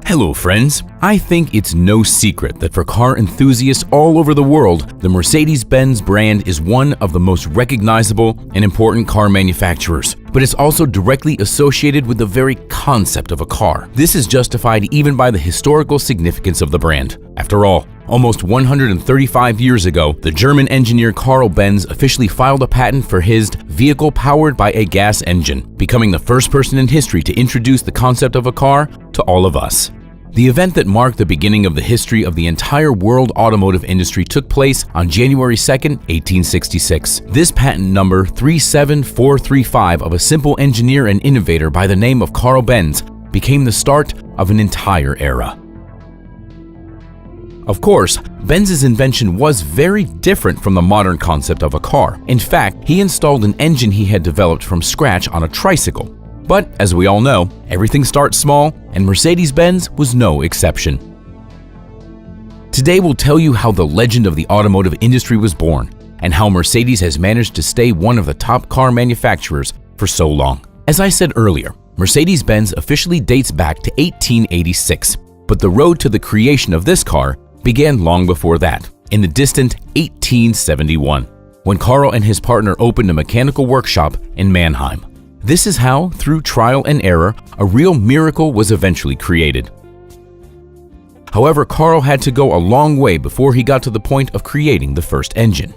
Hello friends, I think it's no secret that for car enthusiasts all over the world, the Mercedes-Benz brand is one of the most recognizable and important car manufacturers, but it's also directly associated with the very concept of a car. This is justified even by the historical significance of the brand. After all, almost 135 years ago, the German engineer Carl Benz officially filed a patent for his vehicle powered by a gas engine, becoming the first person in history to introduce the concept of a car to all of us. The event that marked the beginning of the history of the entire world automotive industry took place on January 2, 1866. This patent number 37435 of a simple engineer and innovator by the name of Carl Benz became the start of an entire era. Of course, Benz's invention was very different from the modern concept of a car. In fact, he installed an engine he had developed from scratch on a tricycle. But as we all know, everything starts small, and Mercedes-Benz was no exception. Today we'll tell you how the legend of the automotive industry was born, and how Mercedes has managed to stay one of the top car manufacturers for so long. As I said earlier, Mercedes-Benz officially dates back to 1886, but the road to the creation of this car began long before that, in the distant 1871, when Carl and his partner opened a mechanical workshop in Mannheim. This is how, through trial and error, a real miracle was eventually created. However, Carl had to go a long way before he got to the point of creating the first engine.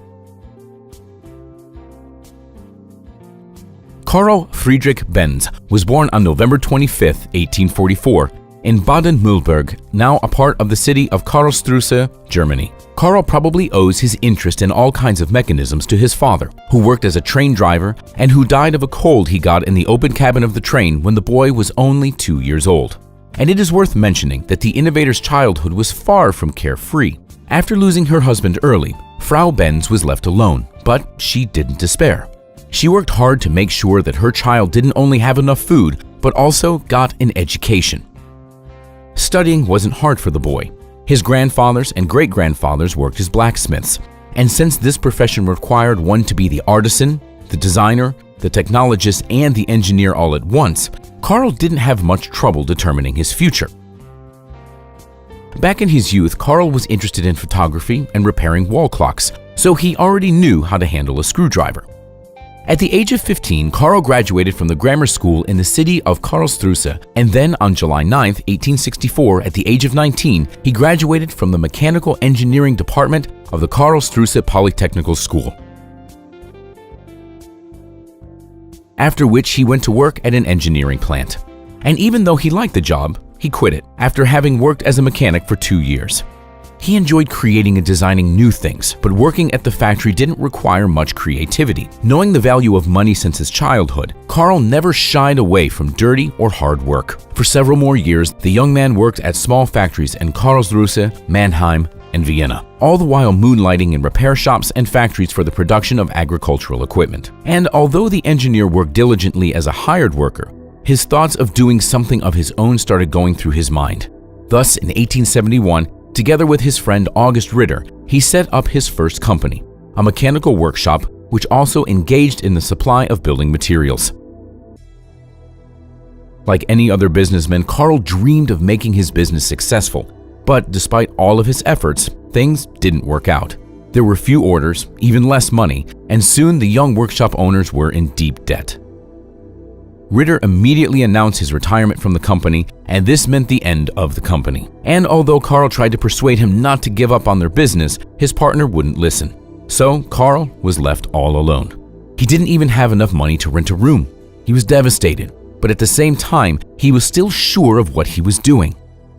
Carl Friedrich Benz was born on November 25, 1844, in Baden-Württemberg, now a part of the city of Karlsruhe, Germany. Carl probably owes his interest in all kinds of mechanisms to his father, who worked as a train driver and who died of a cold he got in the open cabin of the train when the boy was only 2 years old. And it is worth mentioning that the innovator's childhood was far from carefree. After losing her husband early, Frau Benz was left alone, but she didn't despair. She worked hard to make sure that her child didn't only have enough food, but also got an education. Studying wasn't hard for the boy. His grandfathers and great-grandfathers worked as blacksmiths, and since this profession required one to be the artisan, the designer, the technologist, and the engineer all at once, Carl didn't have much trouble determining his future. Back in his youth, Carl was interested in photography and repairing wall clocks, so he already knew how to handle a screwdriver. At the age of 15, Carl graduated from the grammar school in the city of Karlsruhe, and then on July 9, 1864, at the age of 19, he graduated from the mechanical engineering department of the Karlsruhe Polytechnical School. After which he went to work at an engineering plant. And even though he liked the job, he quit it after having worked as a mechanic for 2 years. He enjoyed creating and designing new things, but working at the factory didn't require much creativity. Knowing the value of money since his childhood, Carl never shied away from dirty or hard work. For several more years, the young man worked at small factories in Karlsruhe, Mannheim, and Vienna, all the while moonlighting in repair shops and factories for the production of agricultural equipment. And although the engineer worked diligently as a hired worker, his thoughts of doing something of his own started going through his mind. Thus, in 1871, together with his friend August Ritter, he set up his first company, a mechanical workshop which also engaged in the supply of building materials. Like any other businessman, Carl dreamed of making his business successful, but despite all of his efforts, things didn't work out. There were few orders, even less money, and soon the young workshop owners were in deep debt. Ritter immediately announced his retirement from the company, and this meant the end of the company. And although Carl tried to persuade him not to give up on their business, his partner wouldn't listen. So Carl was left all alone. He didn't even have enough money to rent a room. He was devastated, but at the same time, he was still sure of what he was doing.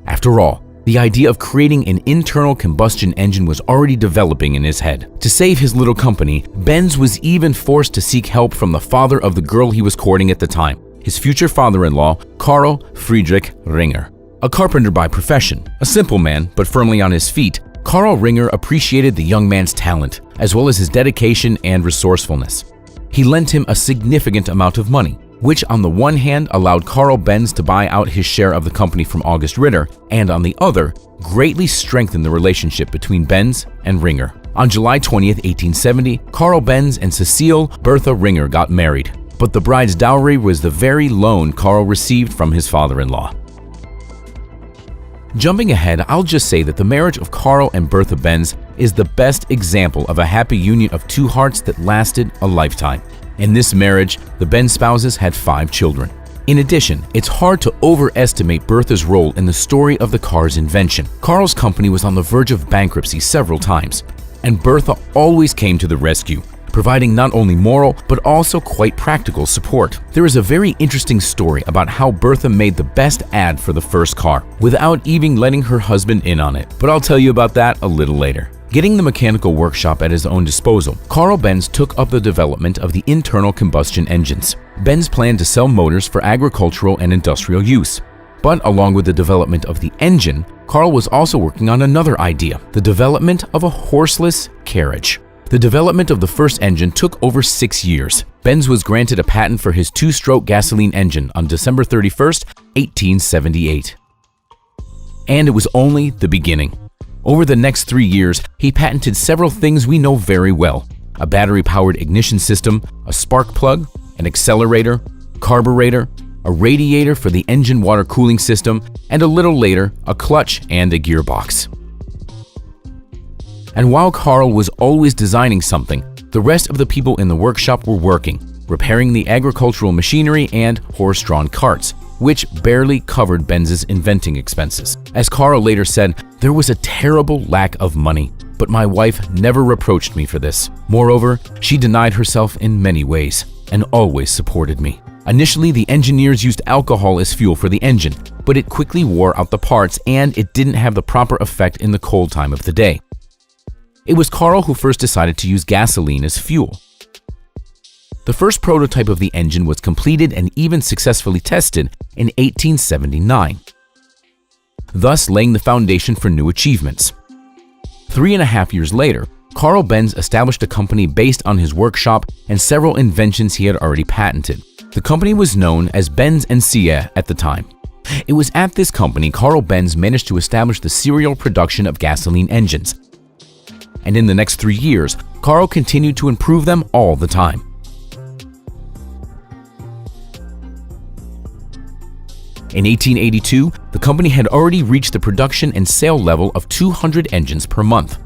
After all, the idea of creating an internal combustion engine was already developing in his head. To save his little company, Benz was even forced to seek help from the father of the girl he was courting at the time, his future father-in-law, Carl Friedrich Ringer. A carpenter by profession, a simple man but firmly on his feet, Carl Ringer appreciated the young man's talent, as well as his dedication and resourcefulness. He lent him a significant amount of money, which on the one hand allowed Carl Benz to buy out his share of the company from August Ritter, and on the other, greatly strengthened the relationship between Benz and Ringer. On July 20, 1870, Carl Benz and Cecile Bertha Ringer got married, but the bride's dowry was the very loan Carl received from his father-in-law. Jumping ahead, I'll just say that the marriage of Carl and Bertha Benz is the best example of a happy union of two hearts that lasted a lifetime. In this marriage, the Benz spouses had 5 children. In addition, it's hard to overestimate Bertha's role in the story of the car's invention. Carl's company was on the verge of bankruptcy several times, and Bertha always came to the rescue, providing not only moral but also quite practical support. There is a very interesting story about how Bertha made the best ad for the first car without even letting her husband in on it, but I'll tell you about that a little later. Getting the mechanical workshop at his own disposal, Carl Benz took up the development of the internal combustion engines. Benz planned to sell motors for agricultural and industrial use. But along with the development of the engine, Carl was also working on another idea, the development of a horseless carriage. The development of the first engine took over 6 years. Benz was granted a patent for his 2-stroke gasoline engine on December 31st, 1878. And it was only the beginning. Over the next 3 years, he patented several things we know very well: a battery-powered ignition system, a spark plug, an accelerator, carburetor, a radiator for the engine water cooling system, and a little later, a clutch and a gearbox. And while Carl was always designing something, the rest of the people in the workshop were working, repairing the agricultural machinery and horse-drawn carts, which barely covered Benz's inventing expenses. As Carl later said, "There was a terrible lack of money, but my wife never reproached me for this. Moreover, she denied herself in many ways and always supported me." Initially, the engineers used alcohol as fuel for the engine, but it quickly wore out the parts and it didn't have the proper effect in the cold time of the day. It was Carl who first decided to use gasoline as fuel. The first prototype of the engine was completed and even successfully tested in 1879, thus laying the foundation for new achievements. 3.5 years later, Carl Benz established a company based on his workshop and several inventions he had already patented. The company was known as Benz & Cie at the time. It was at this company Carl Benz managed to establish the serial production of gasoline engines. And in the next 3 years, Carl continued to improve them all the time. In 1882, the company had already reached the production and sale level of 200 engines per month.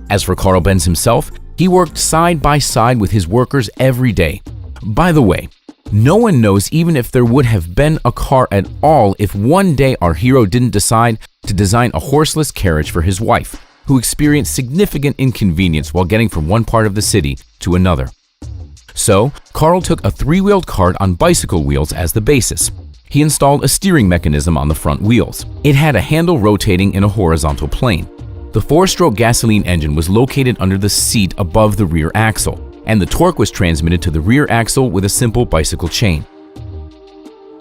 As for Carl Benz himself, he worked side by side with his workers every day. By the way, no one knows even if there would have been a car at all if one day our hero didn't decide to design a horseless carriage for his wife, who experienced significant inconvenience while getting from one part of the city to another. So, Carl took a 3-wheeled cart on bicycle wheels as the basis. He installed a steering mechanism on the front wheels. It had a handle rotating in a horizontal plane. The 4-stroke gasoline engine was located under the seat above the rear axle, and the torque was transmitted to the rear axle with a simple bicycle chain.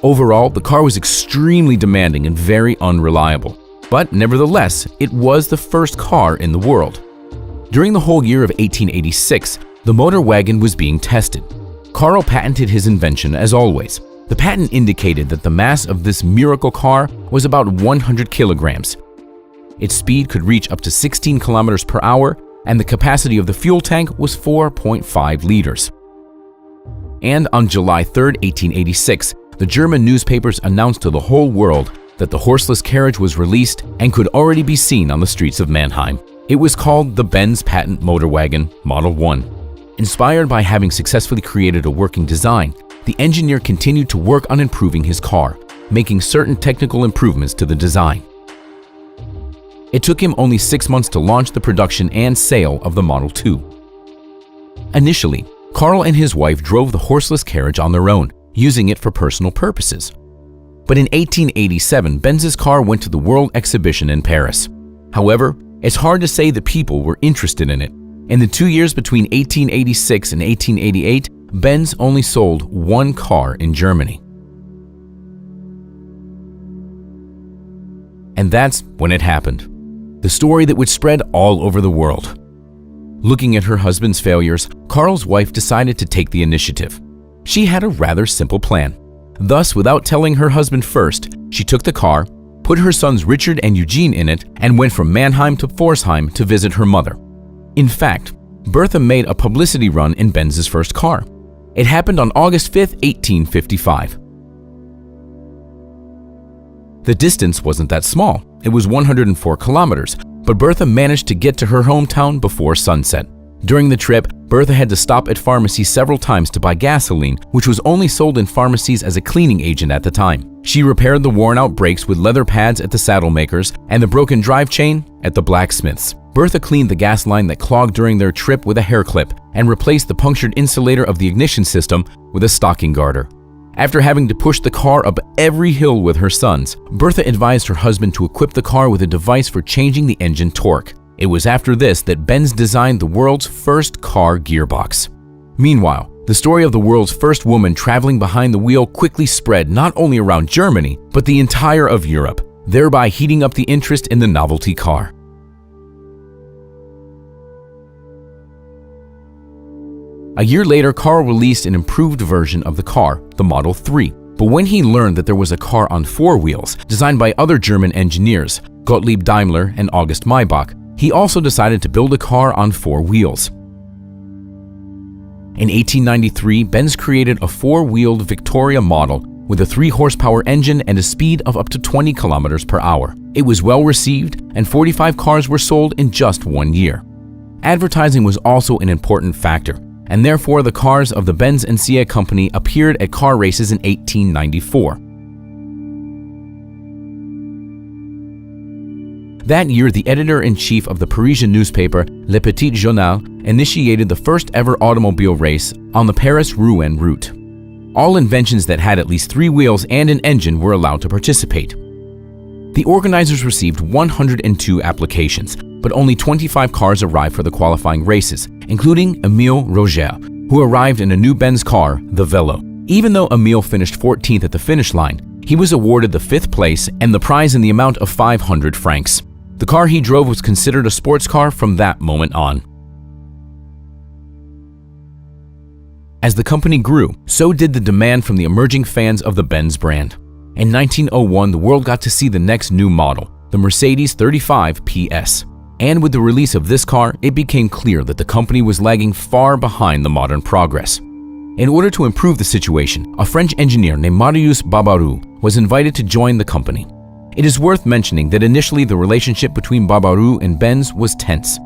Overall, the car was extremely demanding and very unreliable, but nevertheless, it was the first car in the world. During the whole year of 1886, the motor wagon was being tested. Carl patented his invention as always. The patent indicated that the mass of this miracle car was about 100 kilograms. Its speed could reach up to 16 kilometers per hour, and the capacity of the fuel tank was 4.5 liters. And on July 3, 1886, the German newspapers announced to the whole world that the horseless carriage was released and could already be seen on the streets of Mannheim. It was called the Benz Patent Motor Wagon Model 1. Inspired by having successfully created a working design, the engineer continued to work on improving his car, making certain technical improvements to the design. It took him only 6 months to launch the production and sale of the Model 2. Initially, Carl and his wife drove the horseless carriage on their own, using it for personal purposes. But in 1887, Benz's car went to the World Exhibition in Paris. However, it's hard to say that people were interested in it. In the 2 years between 1886 and 1888, Benz only sold 1 car in Germany. And that's when it happened. The story that would spread all over the world. Looking at her husband's failures, Carl's wife decided to take the initiative. She had a rather simple plan. Thus, without telling her husband first, she took the car, put her sons Richard and Eugene in it, and went from Mannheim to Pforzheim to visit her mother. In fact, Bertha made a publicity run in Benz's first car. It happened on August 5, 1855. The distance wasn't that small. It was 104 kilometers, but Bertha managed to get to her hometown before sunset. During the trip, Bertha had to stop at pharmacies several times to buy gasoline, which was only sold in pharmacies as a cleaning agent at the time. She repaired the worn-out brakes with leather pads at the saddle makers and the broken drive chain at the blacksmiths. Bertha cleaned the gas line that clogged during their trip with a hair clip and replaced the punctured insulator of the ignition system with a stocking garter. After having to push the car up every hill with her sons, Bertha advised her husband to equip the car with a device for changing the engine torque. It was after this that Benz designed the world's first car gearbox. Meanwhile, the story of the world's first woman traveling behind the wheel quickly spread not only around Germany, but the entire of Europe, thereby heating up the interest in the novelty car. A year later, Karl released an improved version of the car, the Model 3. But when he learned that there was a car on 4 wheels, designed by other German engineers, Gottlieb Daimler and August Maybach, he also decided to build a car on 4 wheels. In 1893, Benz created a 4-wheeled Victoria model with a 3-horsepower engine and a speed of up to 20 kilometers per hour. It was well received, and 45 cars were sold in just 1 year. Advertising was also an important factor, and therefore the cars of the Benz and SIA company appeared at car races in 1894. That year, the editor-in-chief of the Parisian newspaper Le Petit Journal initiated the first-ever automobile race on the Paris-Rouen route. All inventions that had at least 3 wheels and an engine were allowed to participate. The organizers received 102 applications, but only 25 cars arrived for the qualifying races, including Émile Roger, who arrived in a new Benz car, the Velo. Even though Émile finished 14th at the finish line, he was awarded the 5th place and the prize in the amount of 500 francs. The car he drove was considered a sports car from that moment on. As the company grew, so did the demand from the emerging fans of the Benz brand. In 1901, the world got to see the next new model, the Mercedes 35 PS. And with the release of this car, it became clear that the company was lagging far behind the modern progress. In order to improve the situation, a French engineer named Marius Barbaroux was invited to join the company. It is worth mentioning that initially the relationship between Barbaroux and Benz was tense.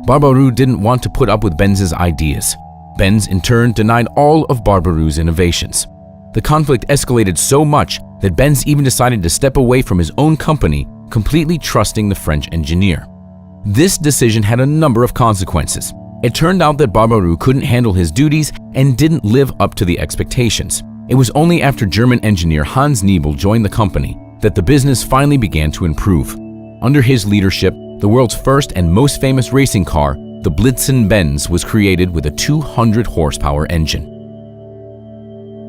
Barbaroux didn't want to put up with Benz's ideas. Benz, in turn, denied all of Barbaroux's innovations. The conflict escalated so much that Benz even decided to step away from his own company, completely trusting the French engineer. This decision had a number of consequences. It turned out that Barbaroux couldn't handle his duties and didn't live up to the expectations. It was only after German engineer Hans Niebel joined the company that the business finally began to improve. Under his leadership, the world's first and most famous racing car, the Blitzen Benz, was created with a 200-horsepower engine.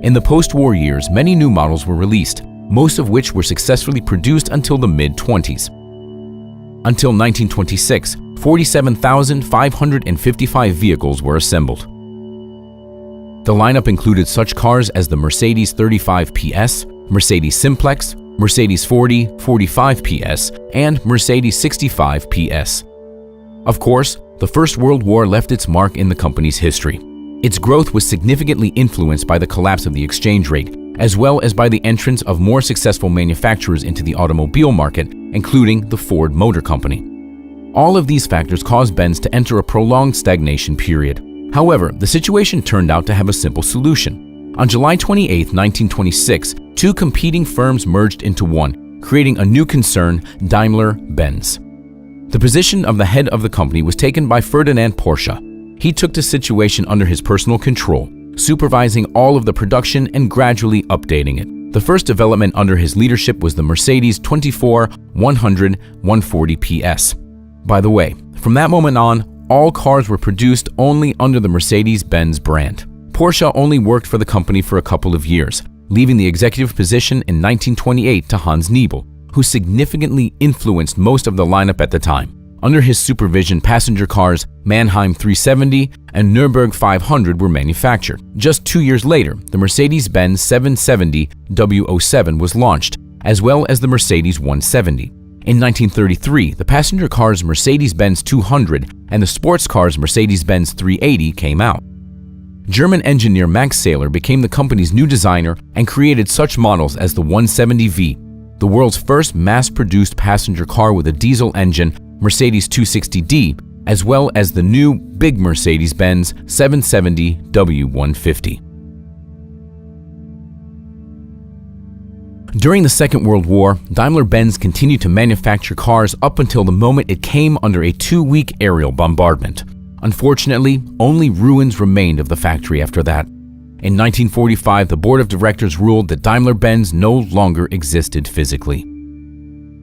In the post-war years, many new models were released, most of which were successfully produced until the mid-20s. Until 1926, 47,555 vehicles were assembled. The lineup included such cars as the Mercedes 35 PS, Mercedes Simplex, Mercedes 40, 45 PS, and Mercedes 65 PS. Of course, the First World War left its mark in the company's history. Its growth was significantly influenced by the collapse of the exchange rate, as well as by the entrance of more successful manufacturers into the automobile market, including the Ford Motor Company. All of these factors caused Benz to enter a prolonged stagnation period. However, the situation turned out to have a simple solution. On July 28, 1926, 2 competing firms merged into one, creating a new concern, Daimler-Benz. The position of the head of the company was taken by Ferdinand Porsche. He took the situation under his personal control, supervising all of the production and gradually updating it. The first development under his leadership was the Mercedes 24 100 140 PS. By the way, from that moment on, all cars were produced only under the Mercedes-Benz brand. Porsche only worked for the company for a couple of years, leaving the executive position in 1928 to Hans Niebel, who significantly influenced most of the lineup at the time. Under his supervision, passenger cars Mannheim 370 and Nürburgring 500 were manufactured. Just 2 years later, the Mercedes-Benz 770 W07 was launched, as well as the Mercedes 170. In 1933, the passenger cars Mercedes-Benz 200 and the sports cars Mercedes-Benz 380 came out. German engineer Max Saylor became the company's new designer and created such models as the 170V, the the world's first mass-produced passenger car with a diesel engine, Mercedes 260D, as well as the new big Mercedes-Benz 770 W150. During the Second World War, Daimler-Benz continued to manufacture cars up until the moment it came under a 2-week aerial bombardment. Unfortunately, only ruins remained of the factory after that. In 1945, the board of directors ruled that Daimler-Benz no longer existed physically.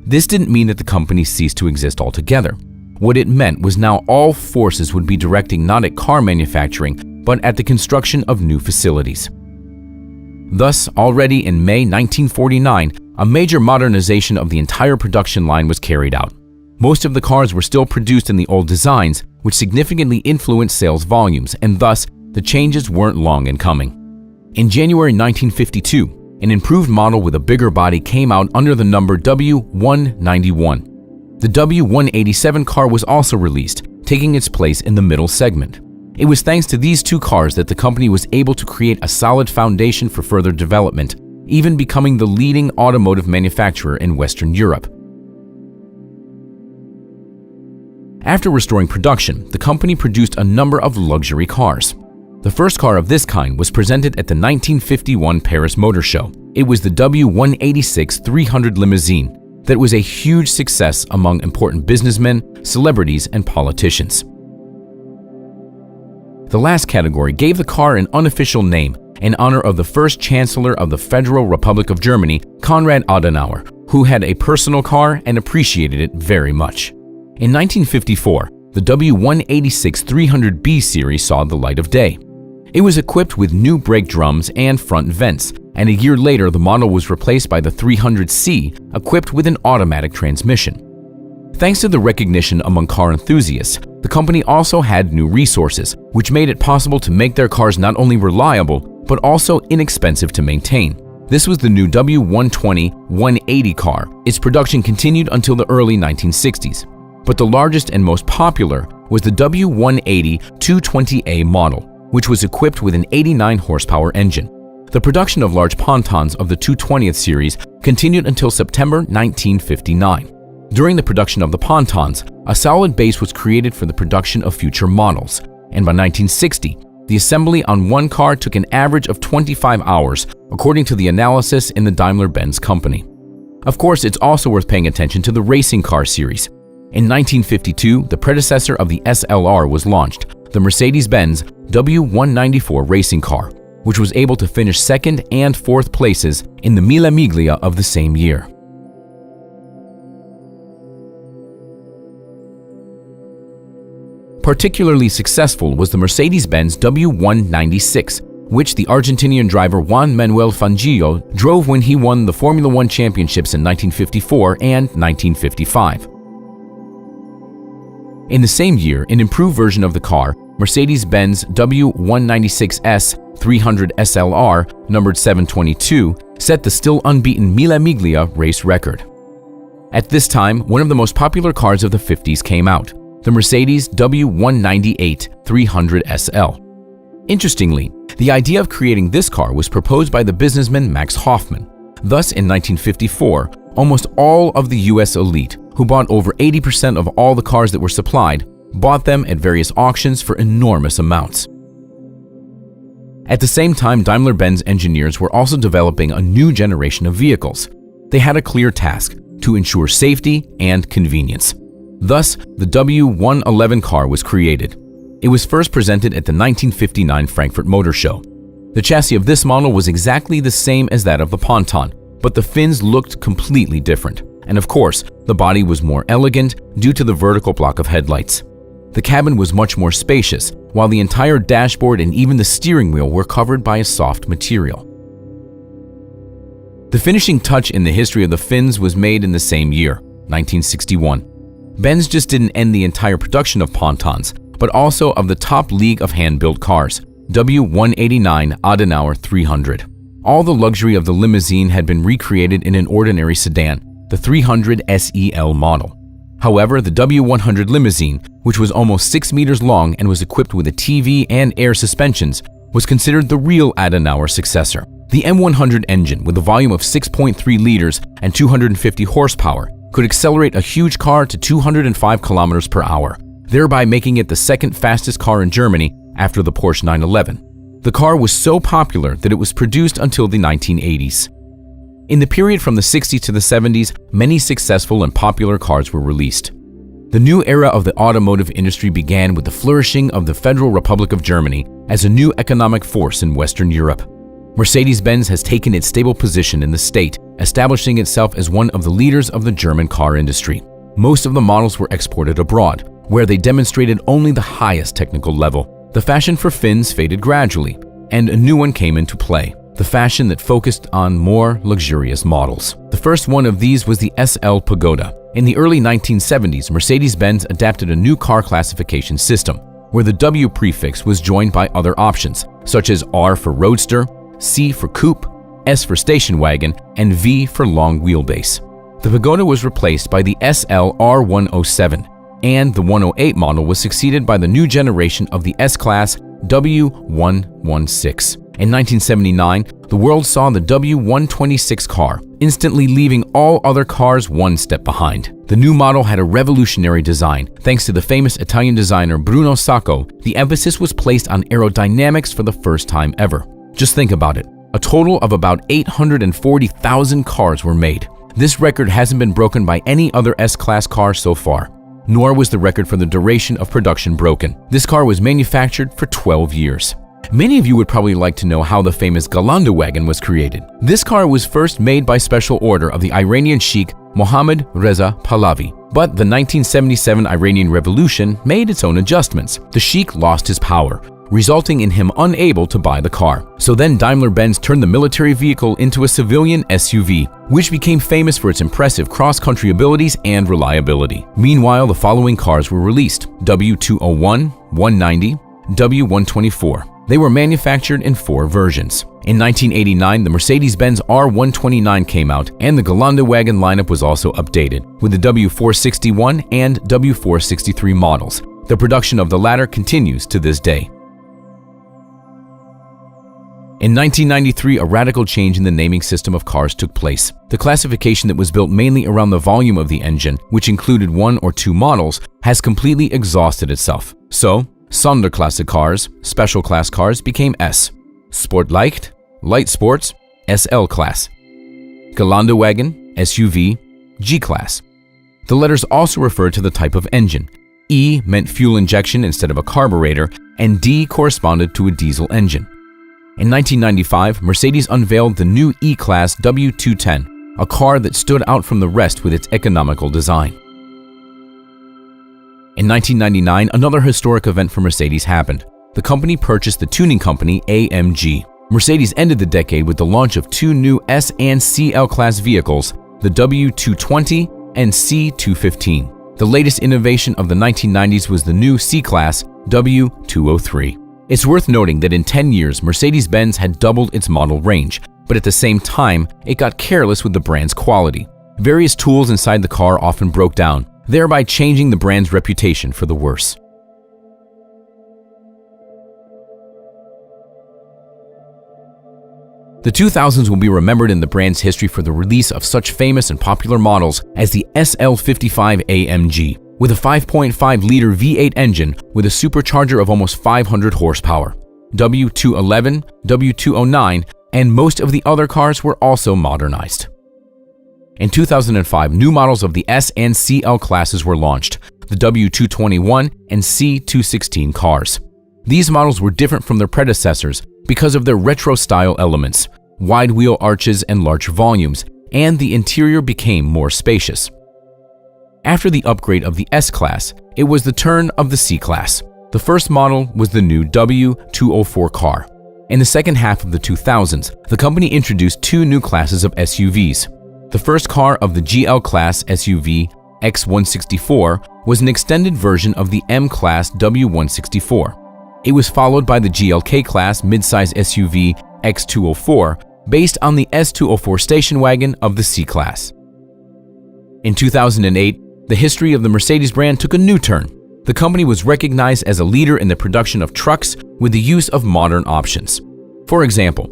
This didn't mean that the company ceased to exist altogether. What it meant was now all forces would be directing not at car manufacturing, but at the construction of new facilities. Thus, already in May 1949, a major modernization of the entire production line was carried out. Most of the cars were still produced in the old designs, which significantly influenced sales volumes, and thus, the changes weren't long in coming. In January 1952, an improved model with a bigger body came out under the number W191. The W187 car was also released, taking its place in the middle segment. It was thanks to these two cars that the company was able to create a solid foundation for further development, even becoming the leading automotive manufacturer in Western Europe. After restoring production, the company produced a number of luxury cars. The first car of this kind was presented at the 1951 Paris Motor Show. It was the W186 300 limousine that was a huge success among important businessmen, celebrities, and politicians. The last category gave the car an unofficial name in honor of the first Chancellor of the Federal Republic of Germany, Konrad Adenauer, who had a personal car and appreciated it very much. In 1954, the W186 300B series saw the light of day. It was equipped with new brake drums and front vents, and a year later the model was replaced by the 300C, equipped with an automatic transmission. Thanks to the recognition among car enthusiasts, the company also had new resources, which made it possible to make their cars not only reliable, but also inexpensive to maintain. This was the new W120-180 car. Its production continued until the early 1960s. But the largest and most popular was the W180-220A model, which was equipped with an 89 horsepower engine. The production of large pontons of the 220th series continued until September 1959. During the production of the pontons, a solid base was created for the production of future models, and by 1960, the assembly on one car took an average of 25 hours, according to the analysis in the Daimler-Benz company. Of course, it's also worth paying attention to the racing car series. In 1952, the predecessor of the SLR was launched, the Mercedes-Benz W194 racing car, which was able to finish second and fourth places in the Mille Miglia of the same year. Particularly successful was the Mercedes-Benz W196, which the Argentinian driver Juan Manuel Fangio drove when he won the Formula One championships in 1954 and 1955. In the same year, an improved version of the car, Mercedes-Benz W196S 300 SLR, numbered 722, set the still unbeaten Mille Miglia race record. At this time, one of the most popular cars of the 50s came out, the Mercedes W198 300 SL. Interestingly, the idea of creating this car was proposed by the businessman Max Hoffman. Thus, in 1954, almost all of the US elite, who bought over 80% of all the cars that were supplied, bought them at various auctions for enormous amounts. At the same time, Daimler-Benz engineers were also developing a new generation of vehicles. They had a clear task: to ensure safety and convenience. Thus, the W111 car was created. It was first presented at the 1959 Frankfurt Motor Show. The chassis of this model was exactly the same as that of the Ponton, but the fins looked completely different. And of course, the body was more elegant due to the vertical block of headlights. The cabin was much more spacious, while the entire dashboard and even the steering wheel were covered by a soft material. The finishing touch in the history of the fins was made in the same year, 1961. Benz just didn't end the entire production of Pontons, but also of the top league of hand-built cars, W189 Adenauer 300. All the luxury of the limousine had been recreated in an ordinary sedan, the 300 SEL model. However, the W100 limousine, which was almost 6 meters long and was equipped with a TV and air suspensions, was considered the real Adenauer successor. The M100 engine, with a volume of 6.3 liters and 250 horsepower, could accelerate a huge car to 205 kilometers per hour, thereby making it the second fastest car in Germany after the Porsche 911. The car was so popular that it was produced until the 1980s. In the period from the 60s to the 70s, many successful and popular cars were released. The new era of the automotive industry began with the flourishing of the Federal Republic of Germany as a new economic force in Western Europe. Mercedes-Benz has taken its stable position in the state, establishing itself as one of the leaders of the German car industry. Most of the models were exported abroad, where they demonstrated only the highest technical level. The fashion for fins faded gradually, and a new one came into play, the fashion that focused on more luxurious models. The first one of these was the SL Pagoda. In the early 1970s, Mercedes-Benz adapted a new car classification system, where the W prefix was joined by other options, such as R for Roadster, C for Coupe, S for Station Wagon, and V for Long Wheelbase. The Pagoda was replaced by the SL R107, and the 108 model was succeeded by the new generation of the S-Class W116. In 1979, the world saw the W126 car, instantly leaving all other cars one step behind. The new model had a revolutionary design. Thanks to the famous Italian designer Bruno Sacco, the emphasis was placed on aerodynamics for the first time ever. Just think about it. A total of about 840,000 cars were made. This record hasn't been broken by any other S-Class car so far, nor was the record for the duration of production broken. This car was manufactured for 12 years. Many of you would probably like to know how the famous Geländewagen was created. This car was first made by special order of the Iranian Sheikh Mohammad Reza Pahlavi, but the 1977 Iranian Revolution made its own adjustments. The Sheikh lost his power, resulting in him unable to buy the car. So then Daimler-Benz turned the military vehicle into a civilian SUV, which became famous for its impressive cross-country abilities and reliability. Meanwhile, the following cars were released: W201, 190, W124. They were manufactured in 4 versions. In 1989, the Mercedes-Benz R129 came out, and the Geländewagen lineup was also updated, with the W461 and W463 models. The production of the latter continues to this day. In 1993, a radical change in the naming system of cars took place. The classification that was built mainly around the volume of the engine, which included 1 or 2 models, has completely exhausted itself. So, Sonderklasse cars, special class cars, became S. Sportleicht, light sports, SL class. Geländewagen, SUV, G class. The letters also refer to the type of engine. E meant fuel injection instead of a carburetor, and D corresponded to a diesel engine. In 1995, Mercedes unveiled the new E-Class W210, a car that stood out from the rest with its economical design. In 1999, another historic event for Mercedes happened. The company purchased the tuning company AMG. Mercedes ended the decade with the launch of 2 new S and CL class vehicles, the W220 and C215. The latest innovation of the 1990s was the new C-Class W203. It's worth noting that in 10 years, Mercedes-Benz had doubled its model range, but at the same time, it got careless with the brand's quality. Various tools inside the car often broke down, thereby changing the brand's reputation for the worse. The 2000s will be remembered in the brand's history for the release of such famous and popular models as the SL55 AMG, with a 5.5-liter V8 engine with a supercharger of almost 500 horsepower. W211, W209, and most of the other cars were also modernized. In 2005, new models of the S and CL classes were launched, the W221 and C216 cars. These models were different from their predecessors because of their retro-style elements, wide wheel arches and larger volumes, and the interior became more spacious. After the upgrade of the S-Class, it was the turn of the C-Class. The first model was the new W204 car. In the second half of the 2000s, the company introduced 2 new classes of SUVs. The first car of the GL Class SUV X164 was an extended version of the M-Class W164. It was followed by the GLK Class midsize SUV X204, based on the S204 station wagon of the C-Class. In 2008, the history of the Mercedes brand took a new turn. The company was recognized as a leader in the production of trucks with the use of modern options. For example,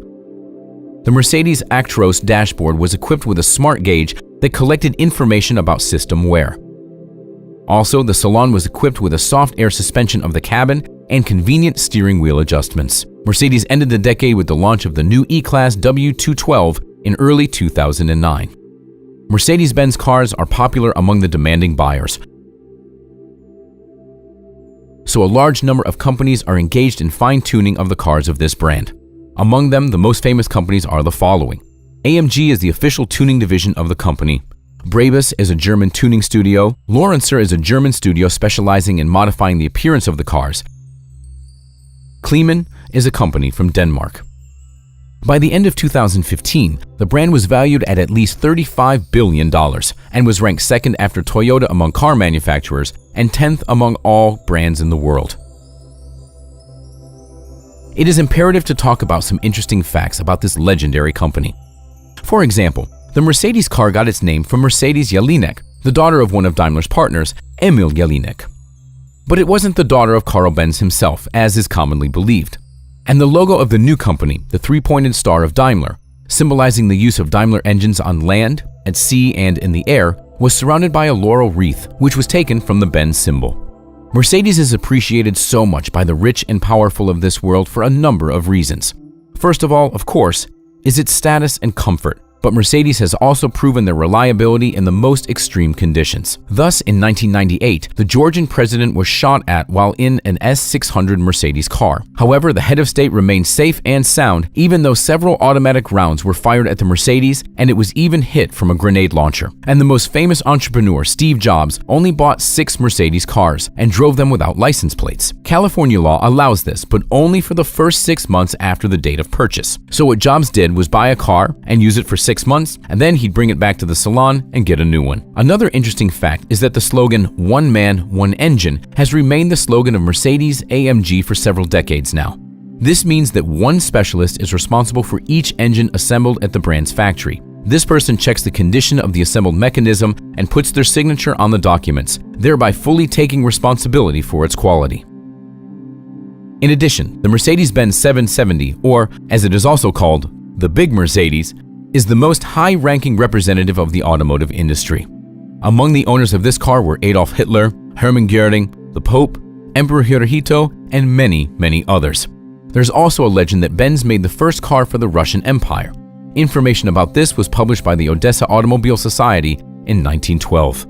The Mercedes Actros dashboard was equipped with a smart gauge that collected information about system wear. Also, the salon was equipped with a soft air suspension of the cabin and convenient steering wheel adjustments. Mercedes ended the decade with the launch of the new E-Class W212 in early 2009. Mercedes-Benz cars are popular among the demanding buyers, so a large number of companies are engaged in fine-tuning of the cars of this brand. Among them, the most famous companies are the following. AMG is the official tuning division of the company. Brabus is a German tuning studio. Lorenzer is a German studio specializing in modifying the appearance of the cars. Kleemann is a company from Denmark. By the end of 2015, the brand was valued at least $35 billion and was ranked second after Toyota among car manufacturers and 10th among all brands in the world. It is imperative to talk about some interesting facts about this legendary company. For example, the Mercedes car got its name from Mercedes Jelinek, the daughter of one of Daimler's partners, Emil Jelinek. But it wasn't the daughter of Karl Benz himself, as is commonly believed. And the logo of the new company, the three-pointed star of Daimler, symbolizing the use of Daimler engines on land, at sea, and in the air, was surrounded by a laurel wreath, which was taken from the Benz symbol. Mercedes is appreciated so much by the rich and powerful of this world for a number of reasons. First of all, of course, is its status and comfort. But Mercedes has also proven their reliability in the most extreme conditions. Thus, in 1998, the Georgian president was shot at while in an S600 Mercedes car. However, the head of state remained safe and sound, even though several automatic rounds were fired at the Mercedes, and it was even hit from a grenade launcher. And the most famous entrepreneur, Steve Jobs, only bought 6 Mercedes cars and drove them without license plates. California law allows this, but only for the first 6 months after the date of purchase. So what Jobs did was buy a car and use it for 6 months, and then he'd bring it back to the salon and get a new one. Another interesting fact is that the slogan, "One man, one engine," has remained the slogan of Mercedes-AMG for several decades now. This means that one specialist is responsible for each engine assembled at the brand's factory. This person checks the condition of the assembled mechanism and puts their signature on the documents, thereby fully taking responsibility for its quality. In addition, the Mercedes-Benz 770, or as it is also called, the Big Mercedes, is the most high-ranking representative of the automotive industry. Among the owners of this car were Adolf Hitler, Hermann Göring, the Pope, Emperor Hirohito, and many, many others. There's also a legend that Benz made the first car for the Russian Empire. Information about this was published by the Odessa Automobile Society in 1912.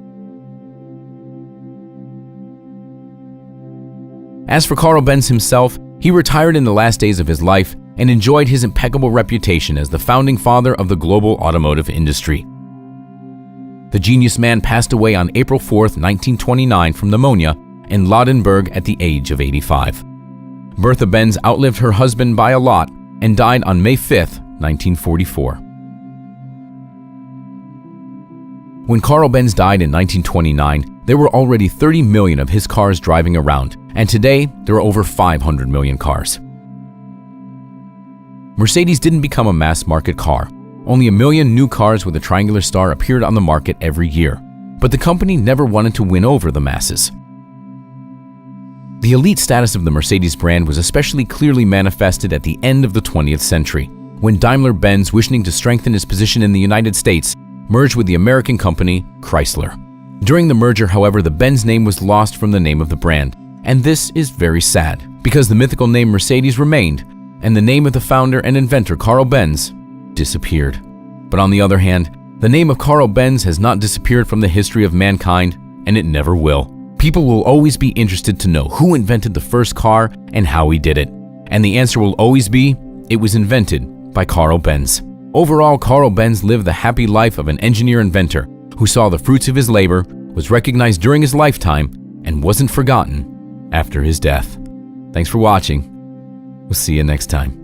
As for Karl Benz himself, he retired in the last days of his life and enjoyed his impeccable reputation as the founding father of the global automotive industry. The genius man passed away on April 4, 1929 from pneumonia in Ladenburg at the age of 85. Bertha Benz outlived her husband by a lot and died on May 5, 1944. When Karl Benz died in 1929, there were already 30 million of his cars driving around, and today there are over 500 million cars. Mercedes didn't become a mass-market car. Only 1 million new cars with a triangular star appeared on the market every year. But the company never wanted to win over the masses. The elite status of the Mercedes brand was especially clearly manifested at the end of the 20th century, when Daimler-Benz, wishing to strengthen its position in the United States, merged with the American company Chrysler. During the merger, however, the Benz name was lost from the name of the brand, and this is very sad, because the mythical name Mercedes remained, and the name of the founder and inventor Karl Benz disappeared. But on the other hand, the name of Karl Benz has not disappeared from the history of mankind, and it never will. People will always be interested to know who invented the first car and how he did it. And the answer will always be, it was invented by Karl Benz. Overall, Karl Benz lived the happy life of an engineer-inventor who saw the fruits of his labor, was recognized during his lifetime, and wasn't forgotten after his death. Thanks for watching. We'll see you next time.